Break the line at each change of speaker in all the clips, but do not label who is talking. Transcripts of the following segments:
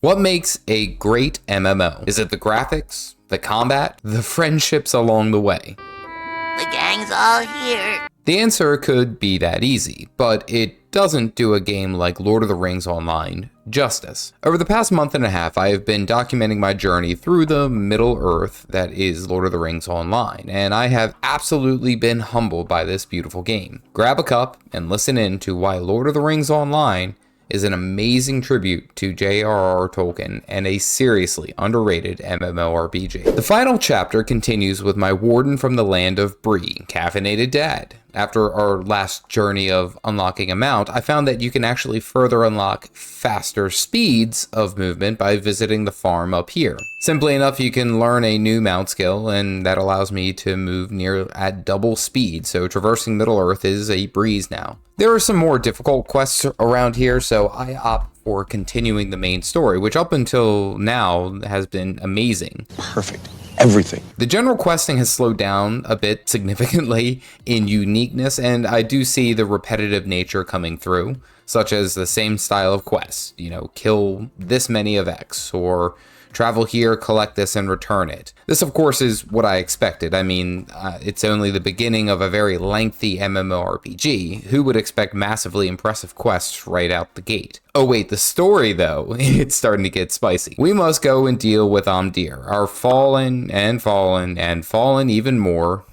What makes a great MMO? Is it the graphics, the combat, the friendships along the way?
The gang's all here.
The answer could be that easy, but it doesn't do a game like Lord of the Rings Online justice. Over the past month and a half, I have been documenting my journey through the Middle Earth that is Lord of the Rings Online, and I have absolutely been humbled by this beautiful game. Grab a cup and listen in to why Lord of the Rings Online is an amazing tribute to J.R.R. Tolkien and a seriously underrated MMORPG. The final chapter continues with my warden from the land of Bree, Caffeinated Dad. After our last journey of unlocking a mount, I found that you can actually further unlock faster speeds of movement by visiting the farm up here. Simply enough, you can learn a new mount skill, and that allows me to move near at double speed, so traversing Middle Earth is a breeze now. There are some more difficult quests around here, so I opt for continuing the main story, which up until now has been amazing.
Perfect. Everything.
The general questing has slowed down a bit significantly in uniqueness, and I do see the repetitive nature coming through, such as the same style of quest, kill this many of X, or travel here, collect this, and return it. This, of course, is what I expected. I mean, it's only the beginning of a very lengthy MMORPG. Who would expect massively impressive quests right out the gate? Oh wait, the story though, it's starting to get spicy. We must go and deal with Amdir, our fallen even more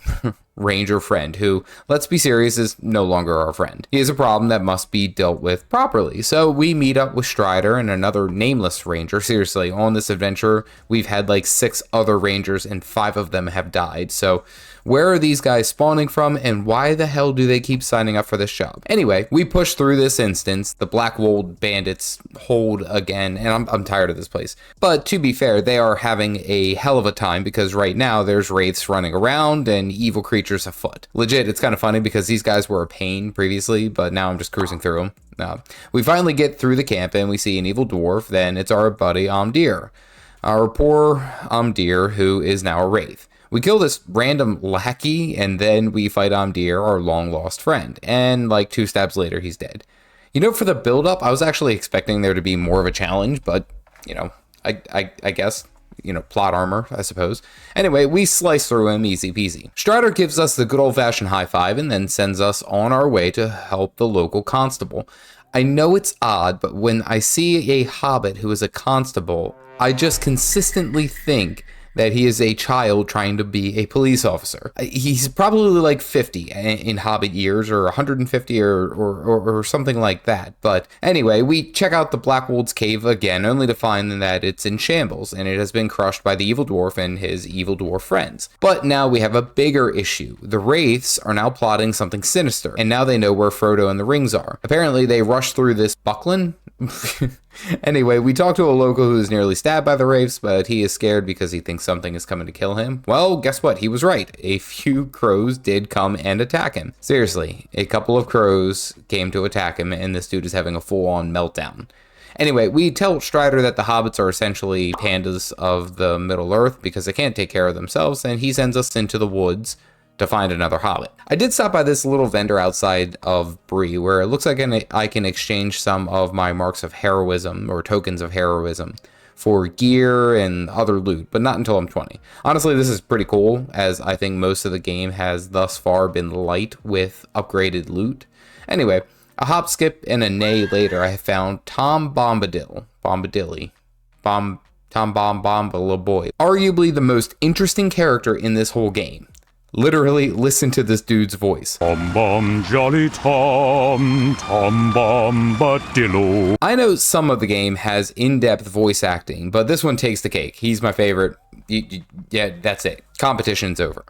ranger friend, who, let's be serious, is no longer our friend. He is a problem that must be dealt with properly. So we meet up with Strider and another nameless ranger. Seriously, on this adventure, we've had like 6 other rangers and 5 of them have died. So where are these guys spawning from, and why the hell do they keep signing up for this job? Anyway, we push through this instance. The Black Wold bandits hold again, and I'm tired of this place. But to be fair, they are having a hell of a time because right now there's wraiths running around and evil creatures afoot. Legit, it's kind of funny because these guys were a pain previously, but now I'm just cruising through them. We finally get through the camp and we see an evil dwarf. Then it's our buddy Amdir. Our poor Amdir, who is now a wraith. We kill this random lackey, and then we fight Amdir, our long-lost friend. And like 2 stabs later, he's dead. For the build-up, I was actually expecting there to be more of a challenge, but, I guess, plot armor, I suppose. Anyway, we slice through him easy peasy. Strider gives us the good old-fashioned high five and then sends us on our way to help the local constable. I know it's odd, but when I see a hobbit who is a constable, I just consistently think that he is a child trying to be a police officer. He's probably like 50 in Hobbit years, or 150 or something like that. But anyway, we check out the Blackwold's cave again, only to find that it's in shambles, and it has been crushed by the evil dwarf and his evil dwarf friends. But now we have a bigger issue. The wraiths are now plotting something sinister, and now they know where Frodo and the rings are. Apparently they rushed through this Buckland. Anyway, we talk to a local who is nearly stabbed by the wraiths, but he is scared because he thinks something is coming to kill him. Well, guess what? He was right. A few crows did come and attack him. Seriously, a couple of crows came to attack him, and this dude is having a full-on meltdown. Anyway, we tell Strider that the hobbits are essentially pandas of the Middle Earth because they can't take care of themselves, and he sends us into the woods to find another hobbit. I did stop by this little vendor outside of Bree where it looks like I can exchange some of my marks of heroism, or tokens of heroism, for gear and other loot, but not until I'm 20. Honestly, this is pretty cool, as I think most of the game has thus far been light with upgraded loot. Anyway, a hop, skip, and a neigh later, I found Tom Bombadil, arguably the most interesting character in this whole game. Literally, listen to this dude's voice.
Tom Bomb Jolly Tom, Tom Bombadillo.
I know some of the game has in-depth voice acting, but this one takes the cake. He's my favorite. Yeah, that's it. Competition's over.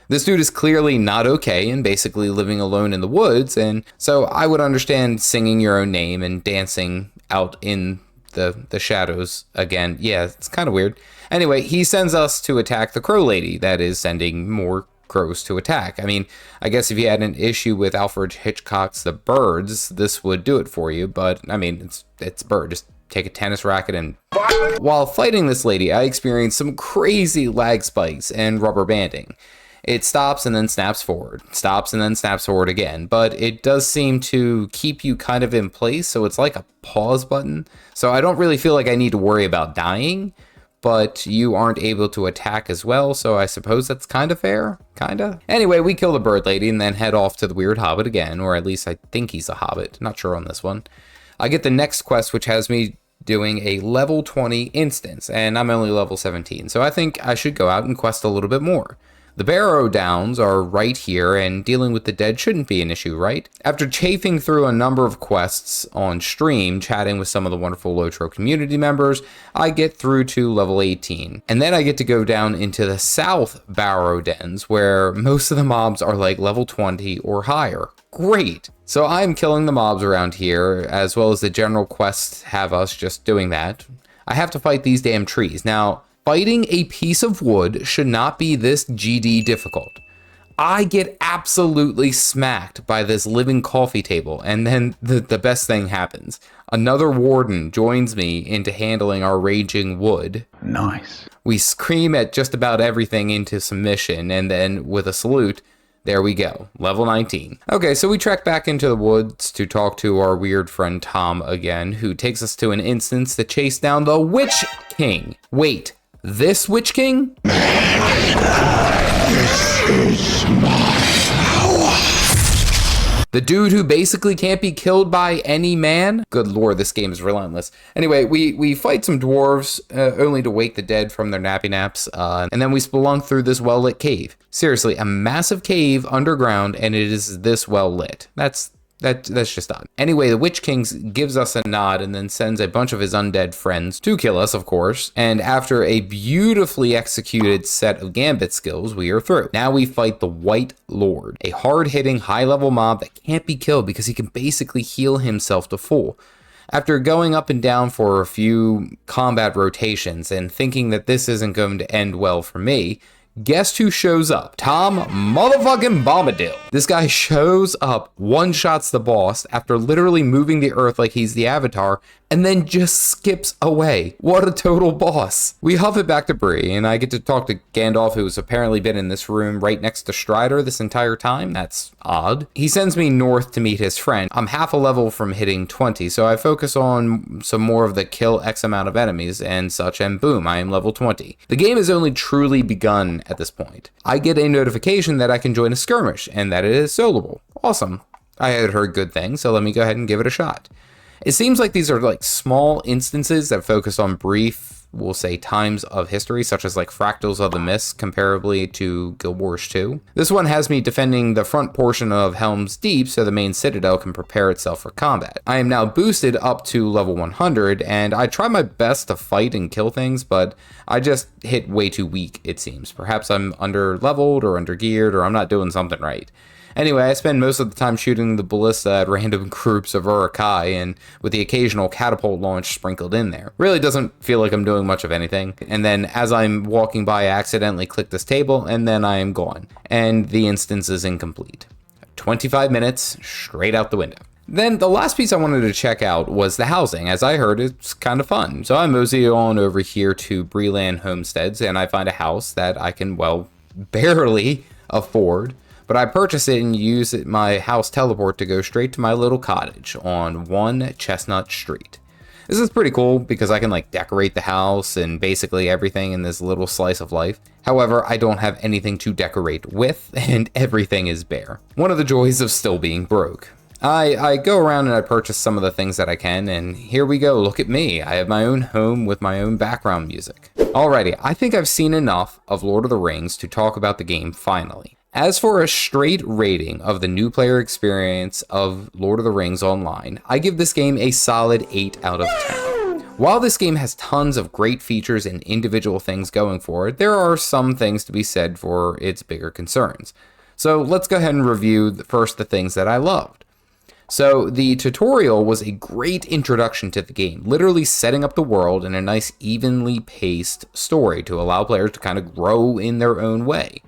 This dude is clearly not okay and basically living alone in the woods, and so I would understand singing your own name and dancing out in the shadows again. Yeah, it's kind of weird. Anyway, he sends us to attack the crow lady that is sending more crows to attack. I mean, I guess if you had an issue with Alfred Hitchcock's The Birds, this would do it for you, but I mean, it's a bird. Just take a tennis racket and... While fighting this lady, I experienced some crazy lag spikes and rubber banding. It stops and then snaps forward, stops and then snaps forward again, but it does seem to keep you kind of in place, so it's like a pause button. So I don't really feel like I need to worry about dying, but you aren't able to attack as well, so I suppose that's kind of fair, kinda. Anyway, we kill the bird lady and then head off to the weird hobbit again, or at least I think he's a hobbit, not sure on this one. I get the next quest, which has me doing a level 20 instance, and I'm only level 17, so I think I should go out and quest a little bit more. The Barrow Downs are right here, and dealing with the dead shouldn't be an issue, right? After chafing through a number of quests on stream, chatting with some of the wonderful LOTRO community members, I get through to level 18. And then I get to go down into the South Barrow Dens, where most of the mobs are like level 20 or higher. Great! So I'm killing the mobs around here, as well as the general quests have us just doing that. I have to fight these damn trees. Now, fighting a piece of wood should not be this GD difficult. I get absolutely smacked by this living coffee table, and then the best thing happens. Another warden joins me into handling our raging wood.
Nice.
We scream at just about everything into submission, and then with a salute, there we go, level 19. Okay, so we trek back into the woods to talk to our weird friend Tom again, who takes us to an instance to chase down the Witch King. Wait. This Witch King? The dude who basically can't be killed by any man? Good lord, this game is relentless. Anyway, we fight some dwarves, only to wake the dead from their nappy naps, and then we spelunk through this well-lit cave. Seriously, a massive cave underground, and it is this well-lit. That's just odd. Anyway, the Witch King gives us a nod and then sends a bunch of his undead friends to kill us, of course. And after a beautifully executed set of gambit skills, we are through. Now we fight the White Lord, a hard-hitting, high-level mob that can't be killed because he can basically heal himself to full. After going up and down for a few combat rotations and thinking that this isn't going to end well for me, guess who shows up? Tom motherfucking Bombadil. This guy shows up, one-shots the boss after literally moving the earth like he's the Avatar, and then just skips away. What a total boss. We huff it back to Bree, and I get to talk to Gandalf, who's apparently been in this room right next to Strider this entire time. That's odd. He sends me north to meet his friend. I'm half a level from hitting 20, so I focus on some more of the kill X amount of enemies and such, and boom, I am level 20. The game has only truly begun at this point. I get a notification that I can join a skirmish, and that it is soloable. Awesome. I had heard good things, so let me go ahead and give it a shot. It seems like these are like small instances that focus on brief, we'll say, times of history, such as like Fractals of the Mist, comparably to Guild Wars 2. This one has me defending the front portion of Helm's Deep so the main citadel can prepare itself for combat. I am now boosted up to level 100, and I try my best to fight and kill things, but I just hit way too weak, it seems. Perhaps I'm under-leveled or under-geared, or I'm not doing something right. Anyway, I spend most of the time shooting the ballista at random groups of Urukai, and with the occasional catapult launch sprinkled in there. Really doesn't feel like I'm doing much of anything. And then as I'm walking by, I accidentally click this table, and then I am gone. And the instance is incomplete. 25 minutes straight out the window. Then the last piece I wanted to check out was the housing. As I heard, it's kind of fun. So I mosey on over here to Breland Homesteads, and I find a house that I can, well, barely afford. But I purchase it and use my house teleport to go straight to my little cottage on 1 Chestnut Street. This is pretty cool because I can like decorate the house and basically everything in this little slice of life. However, I don't have anything to decorate with and everything is bare. One of the joys of still being broke. I go around and I purchase some of the things that I can, and here we go, look at me. I have my own home with my own background music. Alrighty, I think I've seen enough of Lord of the Rings to talk about the game finally. As for a straight rating of the new player experience of Lord of the Rings Online, I give this game a solid 8 out of 10. While this game has tons of great features and individual things going for it, there are some things to be said for its bigger concerns. So let's go ahead and review first the things that I loved. So the tutorial was a great introduction to the game, literally setting up the world in a nice evenly paced story to allow players to kind of grow in their own way.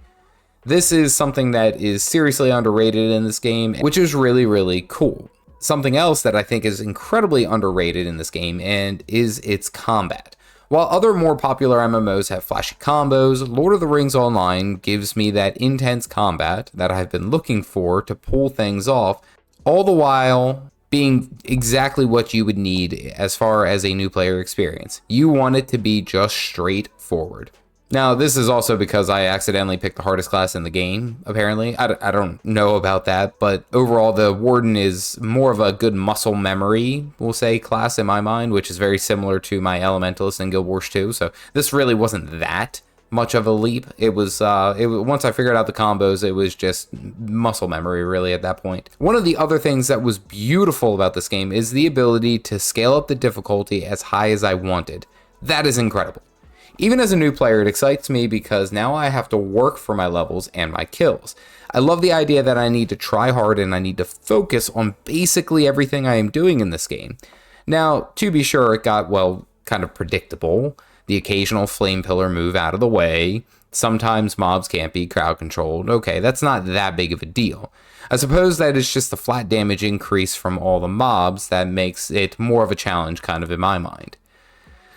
This is something that is seriously underrated in this game, which is really, really cool. Something else that I think is incredibly underrated in this game and is its combat. While other more popular MMOs have flashy combos, Lord of the Rings Online gives me that intense combat that I've been looking for to pull things off, all the while being exactly what you would need as far as a new player experience. You want it to be just straightforward. Now, this is also because I accidentally picked the hardest class in the game, apparently. I don't know about that, but overall, the Warden is more of a good muscle memory, we'll say, class in my mind, which is very similar to my Elementalist in Guild Wars 2, so this really wasn't that much of a leap. It was once I figured out the combos, it was just muscle memory, really, at that point. One of the other things that was beautiful about this game is the ability to scale up the difficulty as high as I wanted. That is incredible. Even as a new player, it excites me because now I have to work for my levels and my kills. I love the idea that I need to try hard and I need to focus on basically everything I am doing in this game. Now, to be sure, it got, well, kind of predictable. The occasional flame pillar move out of the way. Sometimes mobs can't be crowd controlled. Okay, that's not that big of a deal. I suppose that it's just the flat damage increase from all the mobs that makes it more of a challenge, kind of, in my mind.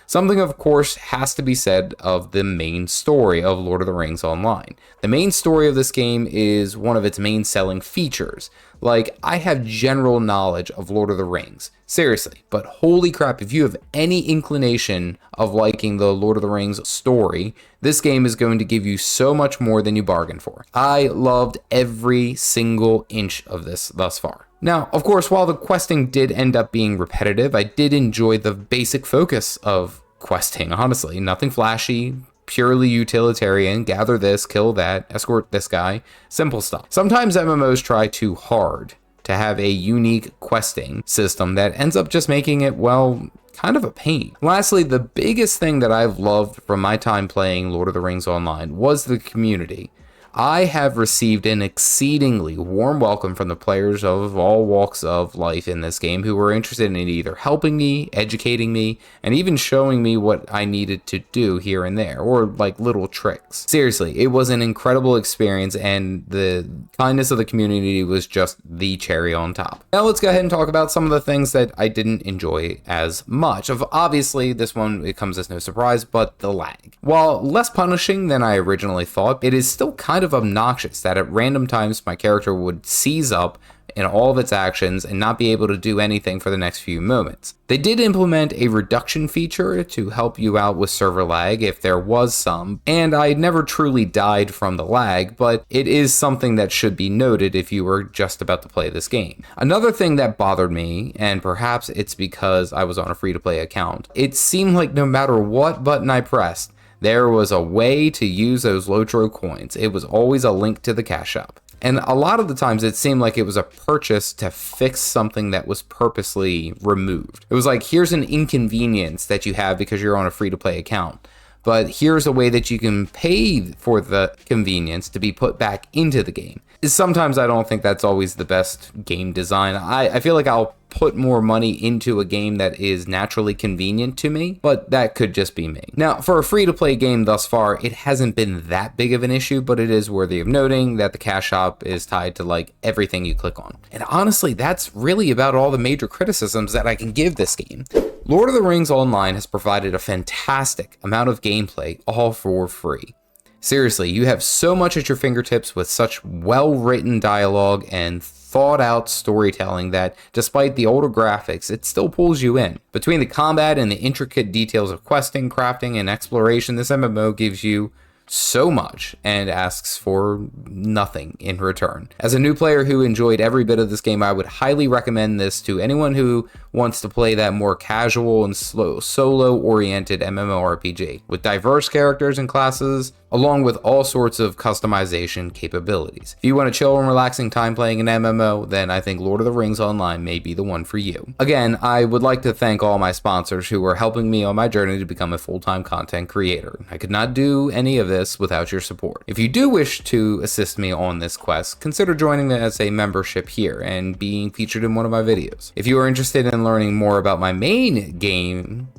Something, of course, has to be said of the main story of Lord of the Rings Online. The main story of this game is one of its main selling features. Like, I have general knowledge of Lord of the Rings. Seriously, but holy crap, if you have any inclination of liking the Lord of the Rings story, this game is going to give you so much more than you bargained for. I loved every single inch of this thus far. Now, of course, while the questing did end up being repetitive, I did enjoy the basic focus of questing, honestly. Nothing flashy, purely utilitarian, gather this, kill that, escort this guy, simple stuff. Sometimes MMOs try too hard to have a unique questing system that ends up just making it, well, kind of a pain. Lastly, the biggest thing that I've loved from my time playing Lord of the Rings Online was the community. I have received an exceedingly warm welcome from the players of all walks of life in this game who were interested in either helping me, educating me, and even showing me what I needed to do here and there, or like little tricks. Seriously, it was an incredible experience, and the kindness of the community was just the cherry on top. Now let's go ahead and talk about some of the things that I didn't enjoy as much. Obviously, this one, it comes as no surprise, but the lag. While less punishing than I originally thought, it is still kind of obnoxious that at random times my character would seize up in all of its actions and not be able to do anything for the next few moments. They did implement a reduction feature to help you out with server lag if there was some, and I never truly died from the lag, but it is something that should be noted if you were just about to play this game. Another thing that bothered me, and perhaps it's because I was on a free-to-play account, it seemed like no matter what button I pressed, there was a way to use those LOTRO coins. It was always a link to the cash shop. And a lot of the times it seemed like it was a purchase to fix something that was purposely removed. It was like, here's an inconvenience that you have because you're on a free-to-play account, but here's a way that you can pay for the convenience to be put back into the game. Sometimes I don't think that's always the best game design. I feel like I'll put more money into a game that is naturally convenient to me, but that could just be me. Now, for a free-to-play game thus far, it hasn't been that big of an issue, but it is worthy of noting that the cash shop is tied to like everything you click on. And honestly, that's really about all the major criticisms that I can give this game. Lord of the Rings Online has provided a fantastic amount of gameplay, all for free. Seriously, you have so much at your fingertips with such well-written dialogue and thought-out storytelling that, despite the older graphics, it still pulls you in. Between the combat and the intricate details of questing, crafting, and exploration, this MMO gives you so much and asks for nothing in return. As a new player who enjoyed every bit of this game, I would highly recommend this to anyone who wants to play that more casual and slow, solo-oriented MMORPG with diverse characters and classes, along with all sorts of customization capabilities. If you want a chill and relaxing time playing an MMO, then I think Lord of the Rings Online may be the one for you. Again, I would like to thank all my sponsors who are helping me on my journey to become a full-time content creator. I could not do any of this without your support. If you do wish to assist me on this quest, consider joining me as a membership here and being featured in one of my videos. If you are interested in learning more about my main game,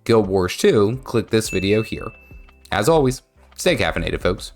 Guild Wars 2, click this video here. As always, stay caffeinated, folks.